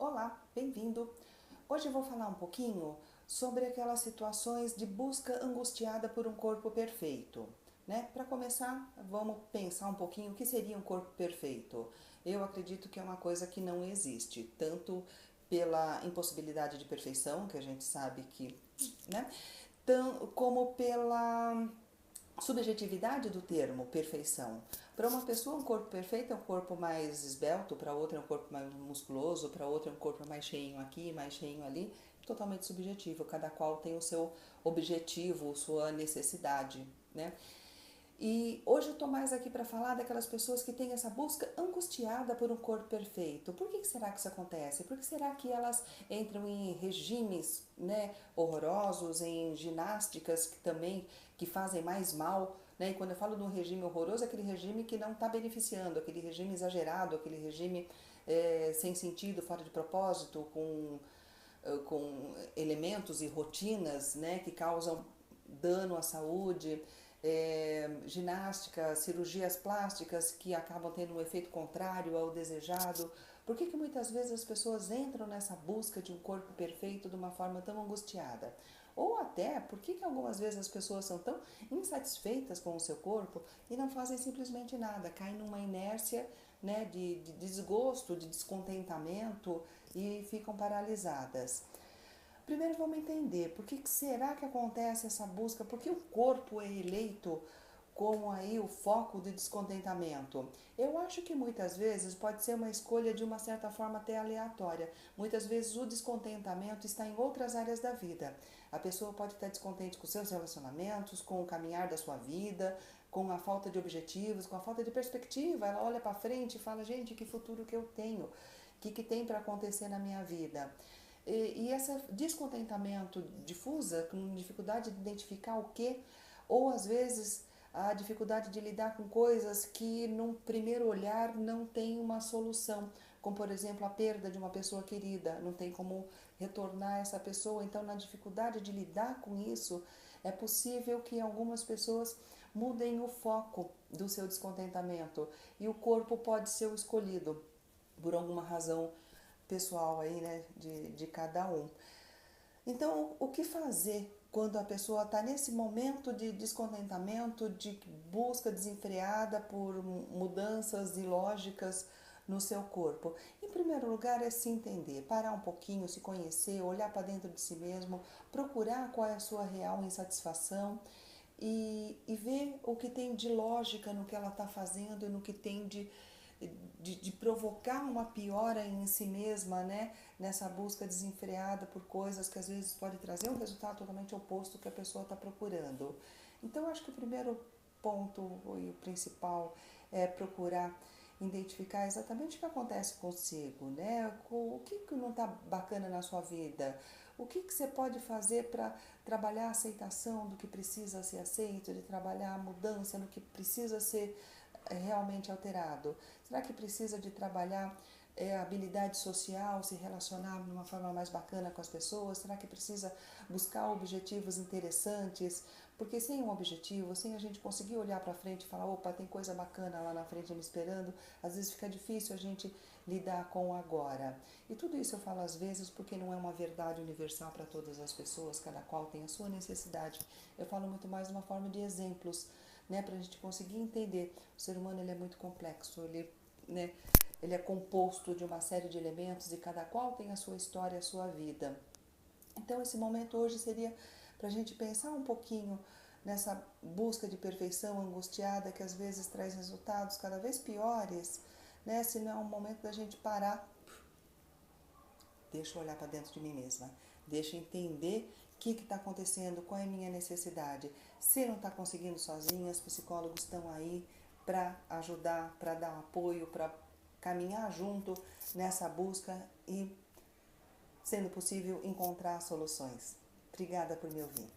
Olá, bem-vindo! Hoje eu vou falar um pouquinho sobre aquelas situações de busca angustiada por um corpo perfeito, né? Para começar, vamos pensar um pouquinho o que seria um corpo perfeito. Eu acredito que é uma coisa que não existe, tanto pela impossibilidade de perfeição, que a gente sabe que, né? Como pela subjetividade do termo perfeição. Para uma pessoa, um corpo perfeito é um corpo mais esbelto, para outra é um corpo mais musculoso, para outra é um corpo mais cheinho aqui, mais cheinho ali. Totalmente subjetivo, cada qual tem o seu objetivo, sua necessidade, né? E hoje eu estou mais aqui para falar daquelas pessoas que têm essa busca angustiada por um corpo perfeito. Por que será que isso acontece? Por que será que elas entram em regimes, né, horrorosos, em ginásticas que também que fazem mais mal? Né? E quando eu falo de um regime horroroso, é aquele regime que não está beneficiando, aquele regime exagerado, aquele regime sem sentido, fora de propósito, com elementos e rotinas, né, que causam dano à saúde, ginástica, cirurgias plásticas que acabam tendo um efeito contrário ao desejado. Por que muitas vezes as pessoas entram nessa busca de um corpo perfeito de uma forma tão angustiada? Ou até, por que algumas vezes as pessoas são tão insatisfeitas com o seu corpo e não fazem simplesmente nada, caem numa inércia, né, de desgosto, de descontentamento e ficam paralisadas? Primeiro vamos entender por que será que acontece essa busca, por que o corpo é eleito como aí o foco de descontentamento. Eu acho que muitas vezes pode ser uma escolha de uma certa forma até aleatória. Muitas vezes o descontentamento está em outras áreas da vida. A pessoa pode estar descontente com seus relacionamentos, com o caminhar da sua vida, com a falta de objetivos, com a falta de perspectiva. Ela olha para frente e fala: gente, que futuro que eu tenho? O que tem para acontecer na minha vida? E esse descontentamento difusa, com dificuldade de identificar o que, ou às vezes a dificuldade de lidar com coisas que num primeiro olhar não tem uma solução, como por exemplo a perda de uma pessoa querida, não tem como retornar essa pessoa. Então, na dificuldade de lidar com isso, é possível que algumas pessoas mudem o foco do seu descontentamento e o corpo pode ser o escolhido por alguma razão pessoal aí, né, de cada um. Então, o que fazer quando a pessoa está nesse momento de descontentamento, de busca desenfreada por mudanças ilógicas no seu corpo? Em primeiro lugar, é se entender, parar um pouquinho, se conhecer, olhar para dentro de si mesmo, procurar qual é a sua real insatisfação e ver o que tem de lógica no que ela está fazendo e no que tem de provocar uma piora em si mesma, né? Nessa busca desenfreada por coisas que às vezes pode trazer um resultado totalmente oposto que a pessoa está procurando. Então, acho que o primeiro ponto e o principal é procurar identificar exatamente o que acontece consigo, né? O que não está bacana na sua vida? O que você pode fazer para trabalhar a aceitação do que precisa ser aceito, de trabalhar a mudança no que precisa ser realmente alterado? Será que precisa de trabalhar habilidade social, se relacionar de uma forma mais bacana com as pessoas? Será que precisa buscar objetivos interessantes? Porque sem um objetivo, sem a gente conseguir olhar para frente e falar: opa, tem coisa bacana lá na frente me esperando, às vezes fica difícil a gente lidar com o agora. E tudo isso eu falo às vezes porque não é uma verdade universal para todas as pessoas, cada qual tem a sua necessidade. Eu falo muito mais de uma forma de exemplos, né, para a gente conseguir entender. O ser humano, ele é muito complexo, né, ele é composto de uma série de elementos e cada qual tem a sua história, a sua vida. Então, esse momento hoje seria para a gente pensar um pouquinho nessa busca de perfeição angustiada que às vezes traz resultados cada vez piores, né? Se não é um momento da gente parar, deixa eu olhar para dentro de mim mesma, deixa eu entender o que está acontecendo, qual é a minha necessidade. Se não está conseguindo sozinha, os psicólogos estão aí para ajudar, para dar apoio, para caminhar junto nessa busca e, sendo possível, encontrar soluções. Obrigada por me ouvir.